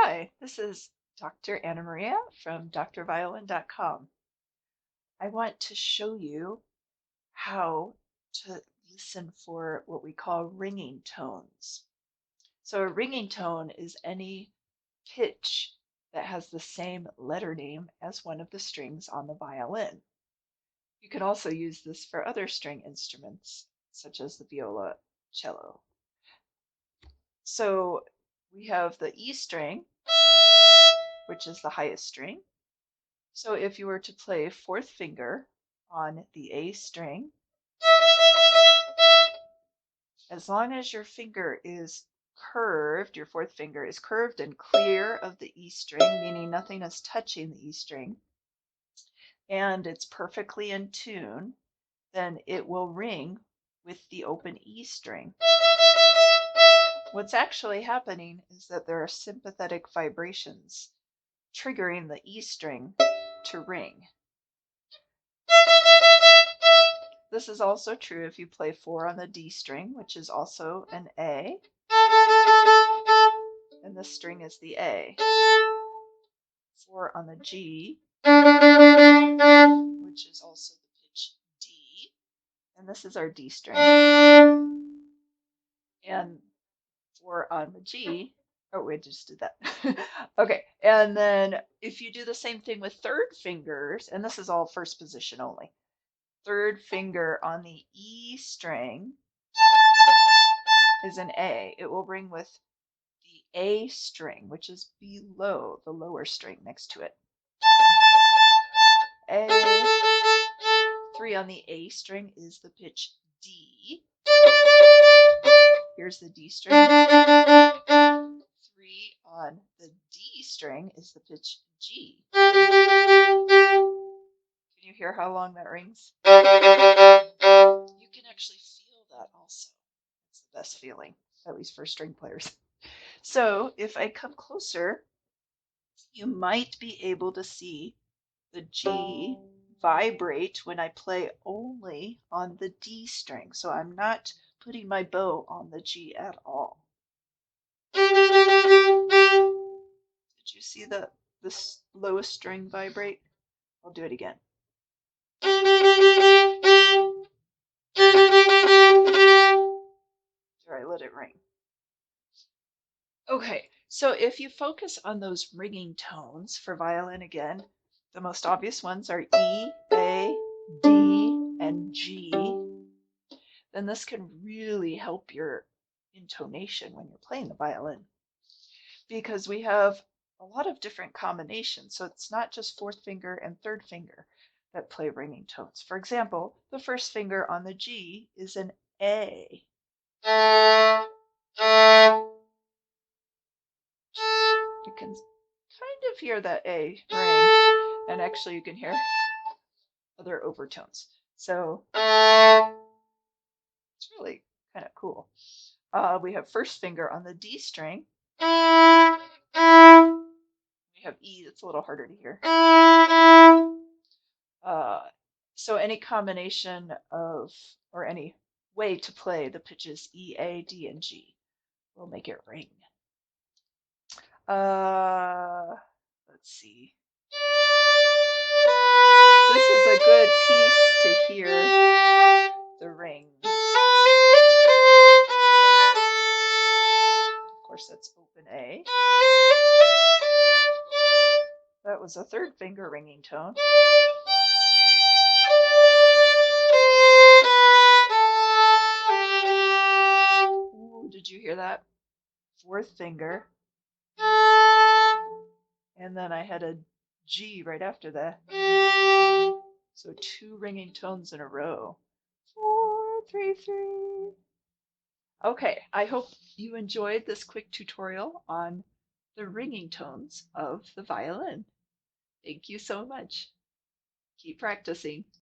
Hi, this is Dr. Anna Maria from drviolin.com. I want to show you how to listen for what we call ringing tones. So a ringing tone is any pitch that has the same letter name as one of the strings on the violin. You can also use this for other string instruments, such as the viola, cello. So we have the E string, which is the highest string. So if you were to play fourth finger on the A string, as long as your finger is curved, your fourth finger is curved and clear of the E string, meaning nothing is touching the E string, and it's perfectly in tune, then it will ring with the open E string. What's actually happening is that there are sympathetic vibrations triggering the E string to ring. This is also true if you play 4 on the D string, which is also an A, and this string is the A. 4 on the G, which is also the pitch D, and this is our D string. And 4 on the G, oh, we just did that. Okay, and then if you do the same thing with third fingers, and this is all first position only, third finger on the E string is an A. It will ring with the A string, which is below the lower string next to it. A. 3 on the A string is the pitch D. Here's the D string. 3 on the D string is the pitch G. Can you hear how long that rings? You can actually feel that also. It's the best feeling, at least for string players. So if I come closer, you might be able to see the G vibrate when I play only on the D string. So I'm not putting my bow on the G at all. Did you see the lowest string vibrate? I'll do it again. Or I let it ring. Okay, so if you focus on those ringing tones for violin again, the most obvious ones are E, A, D, and G. Then this can really help your intonation when you're playing the violin, because we have a lot of different combinations. So it's not just fourth finger and third finger that play ringing tones. For example, the first finger on the G is an A. You can kind of hear that A ring, and actually you can hear other overtones. So it's really kind of cool. We have first finger on the D string. We have E, that's a little harder to hear. So any combination of, or any way to play the pitches E, A, D, and G will make it ring. Let's see. This is a good piece to hear the ring. Of course, that's open A. That was a third finger ringing tone. Ooh, did you hear that? Fourth finger. And then I had a G right after that. So 2 ringing tones in a row. 4, 3, 3. Okay, I hope you enjoyed this quick tutorial on the ringing tones of the violin. Thank you so much. Keep practicing.